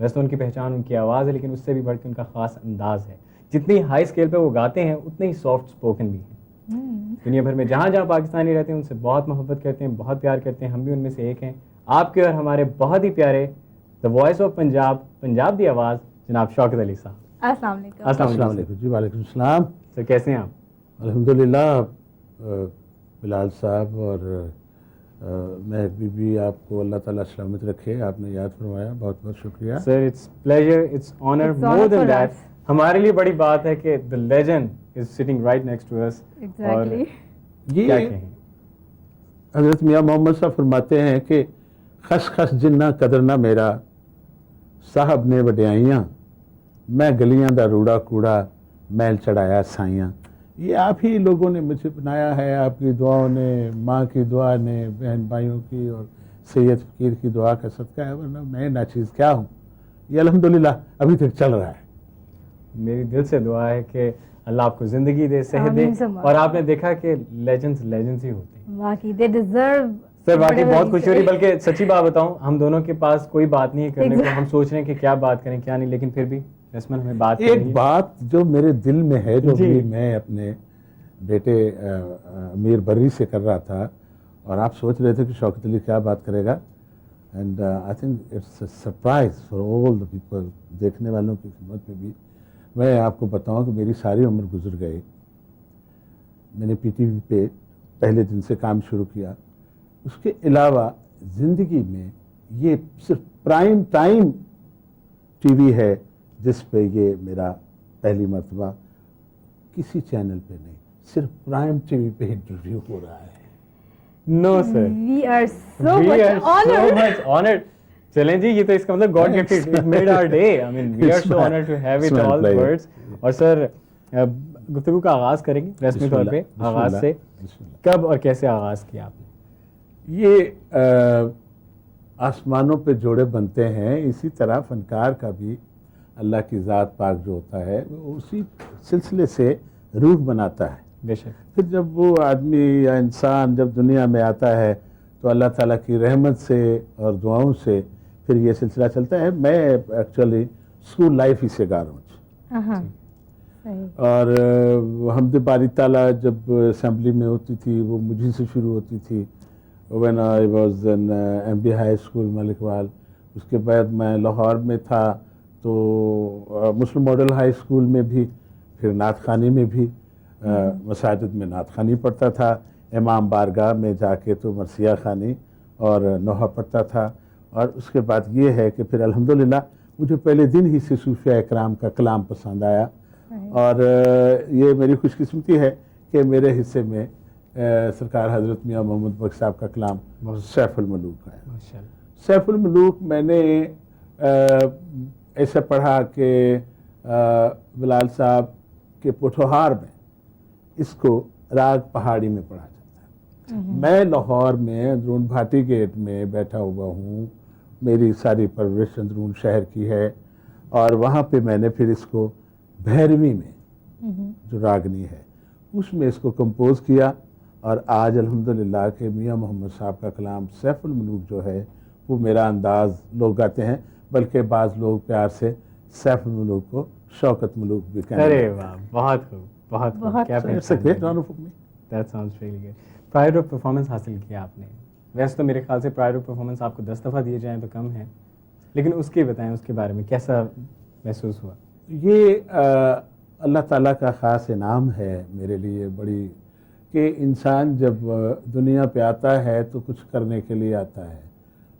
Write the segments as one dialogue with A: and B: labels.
A: ویسے ان کی پہچان ان کی آواز ہے، لیکن اس سے بھی بڑھ کے ان کا خاص انداز ہے. جتنی ہائی اسکیل پہ وہ گاتے ہیں اتنے ہی سافٹ اسپوکن بھی ہیں. دنیا بھر میں جہاں جہاں پاکستانی رہتے ہیں ان سے بہت محبت کرتے ہیں، بہت پیار کرتے ہیں. ہم بھی ان میں سے ایک ہیں. آپ کے اور ہمارے بہت ہی پیارے the voice of Punjab, Punjab دی آواز، جناب شوکت علی صاحب.
B: السلام علیکم.
C: السلام علیکم جی. وعلیکم السلام.
A: سر کیسے ہیں آپ؟
C: الحمدللہ. بلال صاحب اور مہک بی بی، آپ کو اللہ تعالیٰ سلامت رکھے. آپ نے یاد فرمایا، بہت بہت شکریہ.
A: Sir it's pleasure, it's honour, more than that. ہمارے لیے بڑی بات ہے کہ the legend is sitting right next to us. اور کیا کہیں،
C: حضرت میاں محمد صاحب فرماتے ہیں کہ خس خس جنہ قدر نہ میرا، صاحب نے وڈیائیاں، میں گلیاں دا روڑا کوڑا، میل چڑھایا سائیاں. یہ آپ ہی لوگوں نے مجھے بنایا ہے، آپ کی دعاؤں نے، ماں کی دعا نے، بہن بھائیوں کی اور سید فقیر کی دعا کا صدقہ ہے، ورنہ میں ناچیز کیا ہوں. یہ الحمدللہ ابھی تک چل رہا ہے.
A: میری دل سے دعا ہے کہ اللہ آپ کو زندگی دے، صحت دے. اور آپ نے دیکھا کہ لیجنڈز ہی ہوتے ہیں.
B: واقعی دے ڈیزرو.
A: سر واقعی بہت خوشی ہو رہی. بلکہ سچی بات بتاؤں، ہم دونوں کے پاس کوئی بات نہیں ہے کرنے کو. ہم سوچ رہے ہیں کہ کیا بات کریں کیا نہیں، لیکن پھر بھی رسمن ہمیں بات کرنی ہے.
C: ایک بات جو میرے دل میں ہے، جو بھی میں اپنے بیٹے امیر بری سے کر رہا تھا، اور آپ سوچ رہے تھے کہ شوکت علی کیا بات کرے گا. And I think it's a surprise for all the people. دیکھنے والوں کی خدمت میں بھی میں آپ کو بتاؤں کہ میری ساری عمر گزر گئی. میں نے پی ٹی وی پہ پہلے دن سے کام شروع کیا. اس کے علاوہ زندگی میں یہ صرف پرائم ٹائم ٹی وی ہے جس پہ یہ میرا پہلی مرتبہ کسی چینل پہ نہیں، صرف پرائم ٹی وی پہ انٹرویو ہو رہا ہے.
A: No sir,
B: we are so much
A: honoured. چلیں جی، یہ تو اس کا مطلب God gifted, it made our day. I mean we are so honoured to have it all words. اور سر گفتگو کا آغاز کریں گے رسمی طور پہ. آغاز سے کب اور کیسے آغاز کیا آپ نے؟
C: یہ آسمانوں پہ جوڑے بنتے ہیں، اسی طرح فنکار کا بھی اللہ کی ذات پاک جو ہوتا ہے وہ اسی سلسلے سے روح بناتا ہے.
A: بے شک.
C: پھر جب وہ آدمی یا انسان جب دنیا میں آتا ہے تو اللہ تعالیٰ کی رحمت سے اور دعاؤں سے پھر یہ سلسلہ چلتا ہے. میں ایکچولی اسکول لائف ہی سے گا رہا ہوں. اور حمد باری تعالیٰ جب اسمبلی میں ہوتی تھی وہ مجھے سے شروع ہوتی تھی. When I was in M B high school Malakwal. اس کے بعد میں لاہور میں تھا تو مسلم ماڈل ہائی اسکول میں بھی، پھر نعت خوانی میں بھی، مساجد میں نعت خوانی پڑھتا تھا. امام بارگاہ میں جا کے تو مرثیہ خوانی اور نوحہ پڑھتا تھا. اور اس کے بعد یہ ہے کہ پھر الحمدللہ مجھے پہلے دن ہی سے صوفیہ اکرام کا کلام پسند آیا. اور یہ میری خوش قسمتی ہے کہ میرے حصے میں سرکار حضرت میاں محمد بخش صاحب کا کلام سیف الملوک ہے. سیف الملوک میں نے ایسا پڑھا کہ بلال صاحب کے پٹھوہار میں اس کو راگ پہاڑی میں پڑھا جاتا ہے. میں لاہور میں اندرون بھاٹی گیٹ میں بیٹھا ہوا ہوں. میری ساری پرورش اندرون شہر کی ہے، اور وہاں پہ میں نے پھر اس کو بھیروی میں جو راگنی ہے اس میں اس کو کمپوز کیا. اور آج الحمدللہ کہ میاں محمد صاحب کا کلام سیف الملوک جو ہے وہ میرا انداز لوگ گاتے ہیں، بلکہ بعض لوگ پیار سے سیف الملوک کو شوکت ملوک بھی کہتے ہیں.
A: ارے واہ، بہت خوب، بہت خوب. کیا that sounds really good. Pride of performance حاصل کیا آپ نے. ویسے تو میرے خیال سے پرائڈ آف پرفارمنس آپ کو 10 دفعہ دیے جائیں تو کم ہے، لیکن اس کی بتائیں، اس کے بارے میں کیسا محسوس ہوا؟
C: یہ اللہ تعالیٰ کا خاص انعام ہے میرے لیے بڑی، کہ انسان جب دنیا پہ آتا ہے تو کچھ کرنے کے لیے آتا ہے.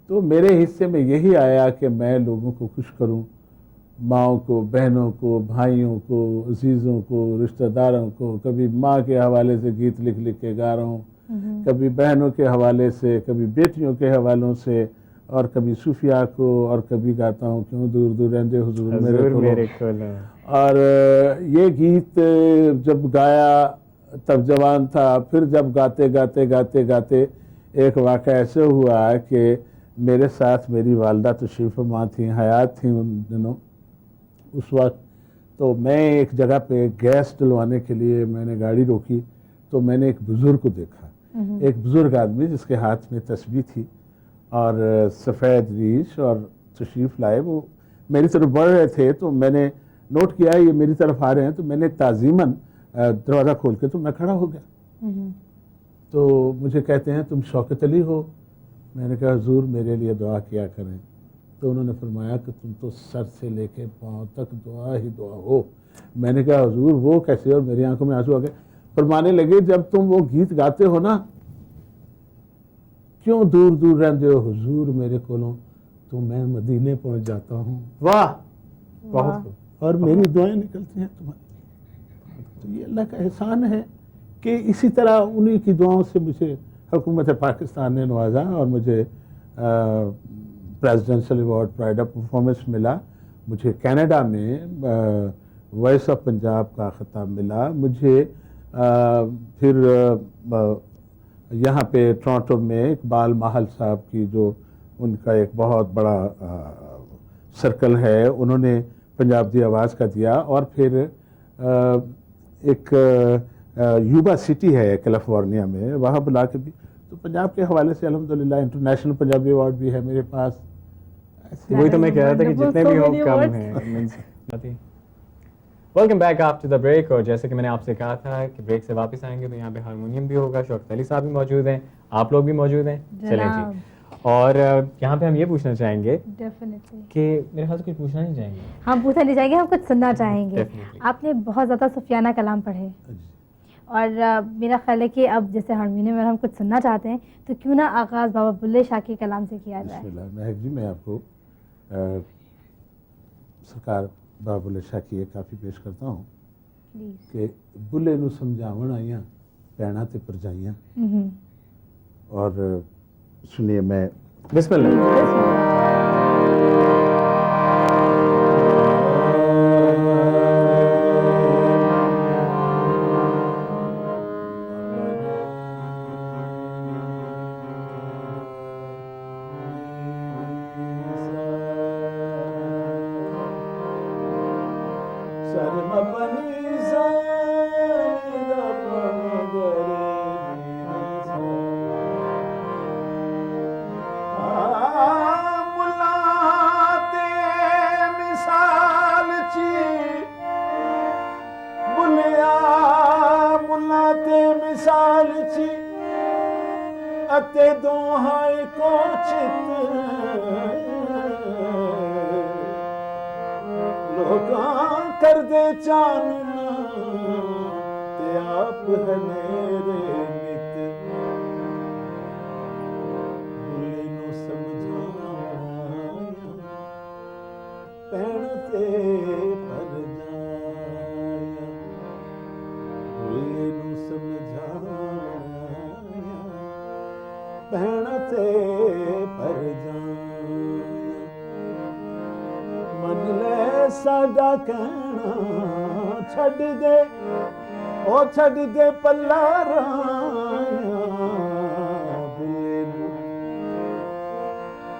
C: تو میرے حصے میں یہی آیا کہ میں لوگوں کو خوش کروں، ماؤں کو، بہنوں کو، بھائیوں کو، عزیزوں کو، رشتہ داروں کو. کبھی ماں کے حوالے سے گیت لکھ لکھ کے گا رہا ہوں، کبھی بہنوں کے حوالے سے، کبھی بیٹیوں کے حوالوں سے، اور کبھی صوفیاء کو، اور کبھی گاتا ہوں کیوں دور دور رہندے حضور میرے کولو. اور یہ گیت جب گایا تب جوان تھا. پھر جب گاتے گاتے گاتے گاتے ایک واقعہ ایسے ہوا کہ میرے ساتھ میری والدہ تشریف فرما تھیں، حیات تھیں ان دنوں. اس وقت تو میں ایک جگہ پہ گیس ڈلوانے کے لیے میں نے گاڑی روکی تو میں نے ایک بزرگ کو دیکھا. ایک بزرگ آدمی جس کے ہاتھ میں تسبیح تھی اور سفید ریش، اور تشریف لائے. وہ میری طرف بڑھ رہے تھے تو میں نے نوٹ کیا یہ میری طرف آ رہے ہیں، تو میں نے تعظیماً دروازہ کھول کے تو میں کھڑا ہو گیا. تو مجھے کہتے ہیں تم شوکت علی ہو؟ میں نے کہا حضور میرے لیے دعا کیا کریں. تو انہوں نے فرمایا کہ تم تو سر سے لے کے پاؤں تک دعا ہی دعا ہو. میں نے کہا حضور وہ کیسے؟ اور میری آنکھوں میں آنسو آ گئے. فرمانے لگے جب تم وہ گیت گاتے ہو نا، کیوں دور دور رہتے ہو حضور میرے کولوں، تو میں مدینے پہنچ جاتا ہوں.
A: واہ، بہت خوب.
C: اور میری دعائیں نکلتی ہیں تمہاری. تو یہ اللہ کا احسان ہے کہ اسی طرح انہی کی دعاؤں سے مجھے حکومت پاکستان نے نوازا اور مجھے presidential award pride of performance ملا. مجھے کینیڈا میں وائس آف پنجاب کا خطاب ملا. مجھے پھر یہاں پہ ٹورانٹو میں اقبال ماہل صاحب کی جو ان کا ایک بہت بڑا سرکل ہے، انہوں نے پنجاب دی آواز کا دیا. اور پھر ایک یوبا سٹی ہے کیلیفورنیا میں، وہاں بلا کے بھی. تو پنجاب کے حوالے سے الحمدللہ انٹرنیشنل پنجابی ایوارڈ بھی ہے میرے پاس.
A: وہی تو میں کہہ رہا تھا کہ جتنے بھی ہوں کم ہیں. Welcome back after the break. اور جیسے کہ میں نے آپ سے کہا تھا کہ بریک سے واپس آئیں گے تو یہاں پہ ہارمونیم بھی ہوگا، شوکت علی صاحب بھی موجود ہیں، آپ لوگ بھی موجود ہیں. چلیں جی. اور یہاں پہ ہم یہ پوچھنا چاہیں گے کہ میرے خیال سے کچھ پوچھنا نہیں چاہیں گے.
B: ہم پوچھنا نہیں چاہیں گے، ہم کچھ سننا چاہیں گے. آپ نے بہت زیادہ سفیانہ کلام پڑھے، اور میرا خیال ہے کہ اب جیسے ہارمونیم میں ہم کچھ سننا چاہتے ہیں تو کیوں نہ آغاز بابا بلے شاہ کے کلام سے کیا جائے.
C: بسم اللہ. مہک جی میں آپ کو سرکار بابا بلے شاہ کی ایک کافی پیش کرتا ہوں کہ بلے نو سمجھاون آئیاں پینا تے پرجائیاں. اور سنیے میں
A: بسم اللہ.
D: کر دے چانن تے آپ ہے میرے نت بلے نو سمجھایا پین تے پر جایا بلے نو سمجھایا پین تے پر جایا من لے ساڈا کہنا چھڈ دے او چھڈ دے پلا رایا بلے نو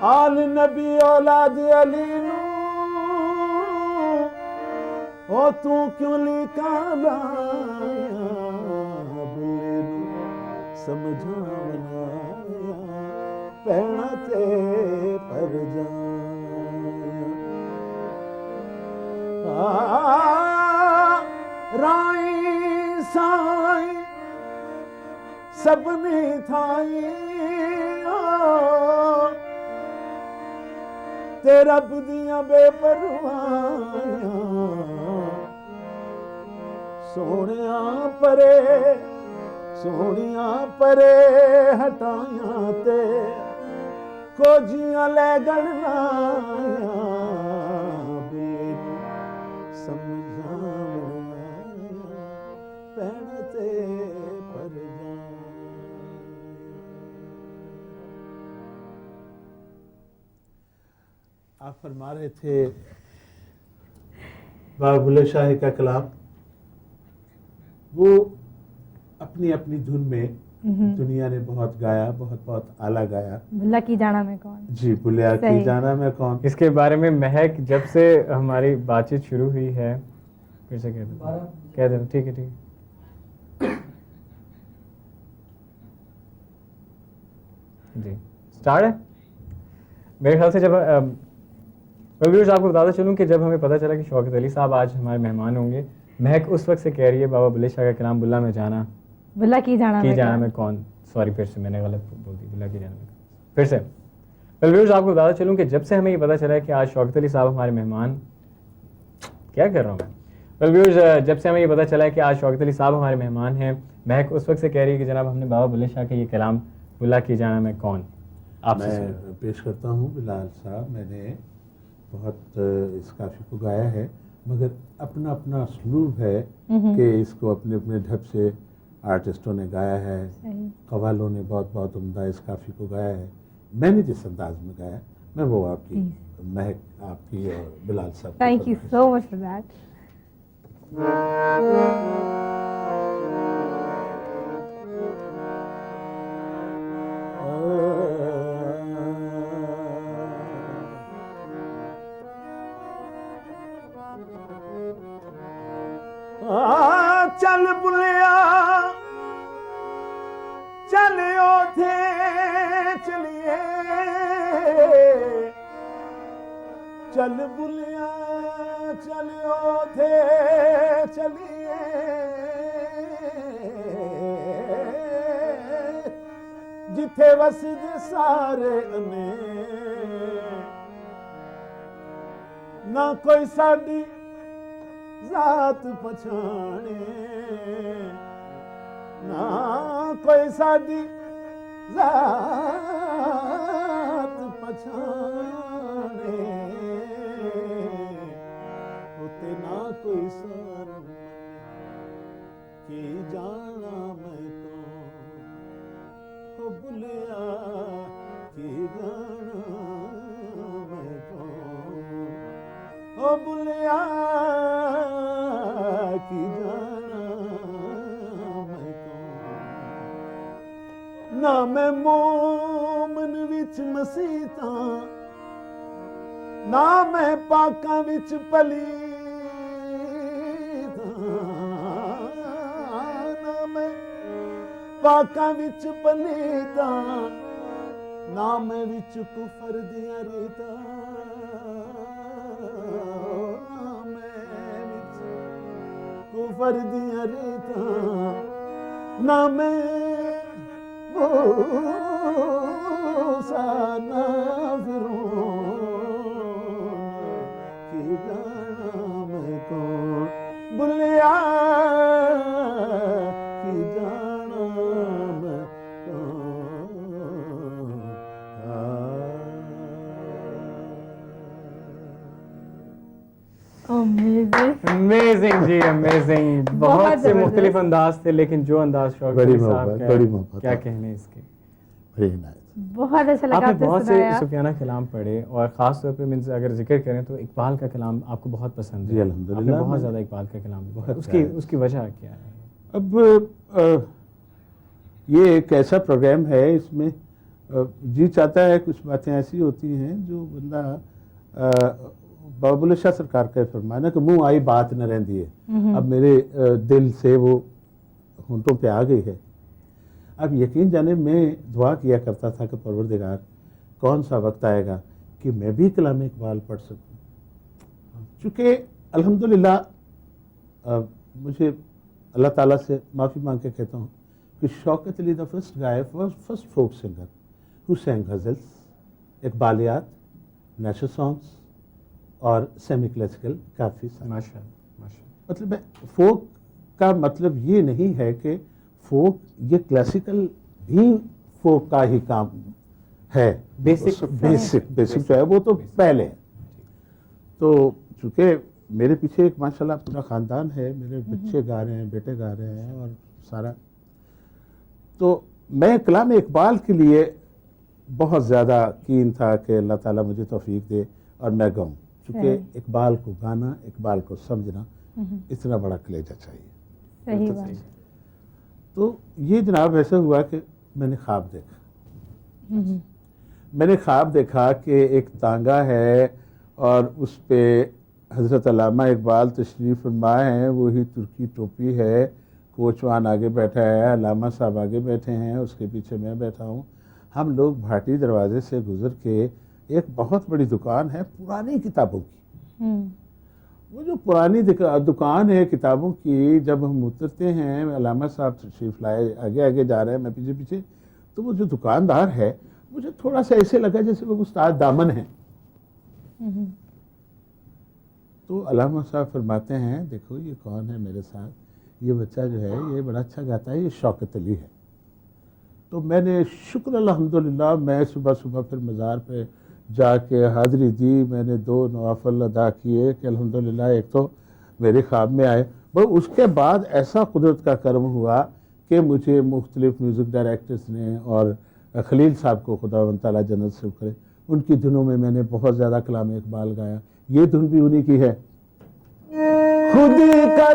D: آل نبی اولاد علی نو او تو کیوں لیکاں لایا بلے نو سمجھاونا پینا تے پر جایا رائی سائی سبنی تھائی تے رب دیاں بے پروایاں سونیاں پرے ہٹایاں تے کوجیاں لے گڑنایاں آپ فرما رہے تھے بابا بلے شاہ کا کلام وہ اپنی اپنی دھن میں دنیا نے بہت گایا، بہت اعلیٰ گایا.
B: بھلا کی جانا میں کون،
C: جی بھلیا کی جانا میں کون.
A: اس کے بارے میں مہک جب سے ہماری بات چیت شروع ہوئی ہے پھر سے کہہ دیں ٹھیک ہے جی اسٹارٹ ہے. میرے خیال سے جب ویورز آپ کو بتاتا چلوں کہ جب ہمیں پتہ چلا کہ شوکت علی صاحب آج ہمارے مہمان ہوں گے، مہک اس وقت سے کہہ رہی ہے بابا بلے شاہ کا کلام بلا میں جانا،
B: بلا کی جانا
A: میں کون، سوری پھر سے میں نے غلط بول دی، بلا کی جانا میں پھر سے. ویورز آپ کو بتاتا چلوں کہ جب سے ہمیں یہ پتہ چلا ہے کہ آج شوکت علی صاحب ہمارے مہمان، کیا کر رہا ہوں میں، ویورز جب سے ہمیں یہ پتہ چلا ہے کہ آج شوکت علی صاحب ہمارے مہمان ہیں، مہک اس وقت سے کہہ رہی ہے کہ جناب ہم نے بابا بلے شاہ کا یہ کلام بلا کی جانا میں کون آپ سے
D: میں پیش کرتا ہوں بلال صاحب. میں نے بہت اس کافی کو گایا ہے، مگر اپنا اپنا اسلوب ہے کہ اس کو اپنے اپنے ڈھب سے آرٹسٹوں نے گایا ہے، قوالوں نے بہت بہت عمدہ اس کافی کو گایا ہے. میں نے جس انداز میں گایا میں وہ آپ کی مہک آپ کی اور بلال صاحب.
B: Thank you so much for that.
D: چل بلیا چلیو تھے چلیے، چل بلیا چلیو تھے چلیے، جتھے وسد سارے نے نہ کوئی ساڈی ذات پچھانے، نہ کوئی ساڈی ذات پچھانے، اتے نہ کوئی سان کی جانا میں کون، او بلیا کی جانا میں کون، او بلیا کی جانا میں کون، نہ میں مومن وچ مسیتاں، نہ میں پاکاں وچ پلیتاں، نہ میں پاکاں وچ پلیتاں، نہ میں وچ کفر دیاں ریتاں، کفر دیاں ریتاں، نہ میں موسیٰ نہ فرعون کی جانا میں کون، بلیا کی جانا میں کون.
A: امیزنگ جی، امیزنگ. بہت سے مختلف انداز تھے، لیکن جو انداز شوکت علی صاحب کا کیا کہنے اس کے،
B: بہت اچھا لگا.
A: آپ نے بہت سے سفیانہ کلام پڑھے اور خاص طور پہ اگر ذکر کریں تو اقبال کا کلام آپ کو بہت پسند ہے.
C: جی الحمدللہ،
A: آپ نے بہت زیادہ اقبال کا کلام، اس کی وجہ کیا ہے؟
C: اب یہ ایک ایسا پروگرام ہے، اس میں جی چاہتا ہے کچھ باتیں ایسی ہوتی ہیں جو بندہ بابا بلے شاہ سرکار کا فرمانا کہ منہ آئی بات نہ رہندی ہے، اب میرے دل سے وہ ہونٹوں پہ آ گئی ہے. اب یقین جانے میں دعا کیا کرتا تھا کہ پروردگار کون سا وقت آئے گا کہ میں بھی کلام اقبال پڑھ سکوں. چونکہ الحمدللہ مجھے اللہ تعالیٰ سے معافی مانگ کے کہتا ہوں کہ Shaukat Ali the first guy first folk singer who sing ghazals, اقبالیات، نیشنل سانگس اور سیمی کلاسیکل کافی سارے. مطلب فوک کا مطلب یہ نہیں ہے کہ فوک یہ کلاسیکل بھی فوک کا ہی کام ہے، بیسک جو ہے وہ تو پہلے ہے. تو چونکہ میرے پیچھے ایک ماشاءاللہ پورا خاندان ہے، میرے بچے گا رہے ہیں، بیٹے گا رہے ہیں اور سارا، تو میں کلام اقبال کے لیے بہت زیادہ کین تھا کہ اللہ تعالیٰ مجھے توفیق دے اور میں گاؤں، چونکہ اقبال کو گانا، اقبال کو سمجھنا اتنا بڑا کلیجہ چاہیے.
B: صحیح بات.
C: تو یہ جناب ایسا ہوا کہ میں نے خواب دیکھا، میں نے خواب دیکھا کہ ایک تانگا ہے اور اس پہ حضرت علامہ اقبال تشریف فرما ہیں، وہی ترکی ٹوپی ہے، کوچوان آگے بیٹھا ہے، علامہ صاحب آگے بیٹھے ہیں، اس کے پیچھے میں بیٹھا ہوں. ہم لوگ بھاٹی دروازے سے گزر کے ایک بہت بڑی دکان ہے پرانی کتابوں کی. وہ جو پرانی دکان ہے کتابوں کی، جب ہم اترتے ہیں، علامہ صاحب تشریف لائے، آگے آگے جا رہے ہیں، میں پیچھے پیچھے، تو وہ جو دکاندار ہے مجھے تھوڑا سا ایسے لگا جیسے وہ استاد دامن ہے. تو علامہ صاحب فرماتے ہیں دیکھو یہ کون ہے میرے ساتھ، یہ بچہ جو ہے یہ بڑا اچھا گاتا ہے، یہ شوکت علی ہے. تو میں نے شکر الحمدللہ، میں صبح صبح پھر مزار پہ جا کے حاضری دی، میں نے 2 نوافل ادا کیے کہ الحمدللہ ایک تو میرے خواب میں آئے. اس کے بعد ایسا قدرت کا کرم ہوا کہ مجھے مختلف میوزک ڈائریکٹرز نے، اور خلیل صاحب کو خدا و تعالیٰ جنت سے کرے، ان کی دھنوں میں میں نے بہت زیادہ کلام اقبال گایا. یہ دھن بھی انہی کی ہے. خودی کا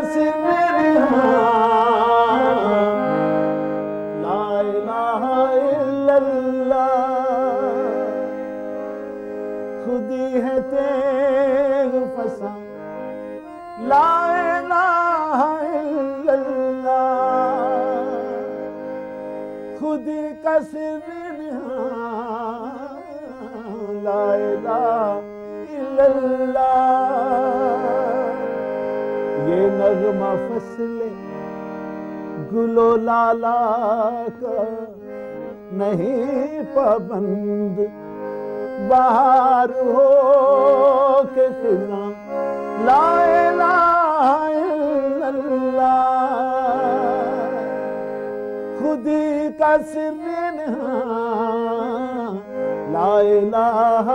C: لا الہ الا اللہ، خودی ہے تیغ فساں، لا الہ الا اللہ، خودی کا سر لا الہ الا اللہ. یہ نغمہ فصل گل و لالا کا نہیں پابند، بہار ہو کے خزاں، لا الہ الا اللہ، خودی کا سر لا الہ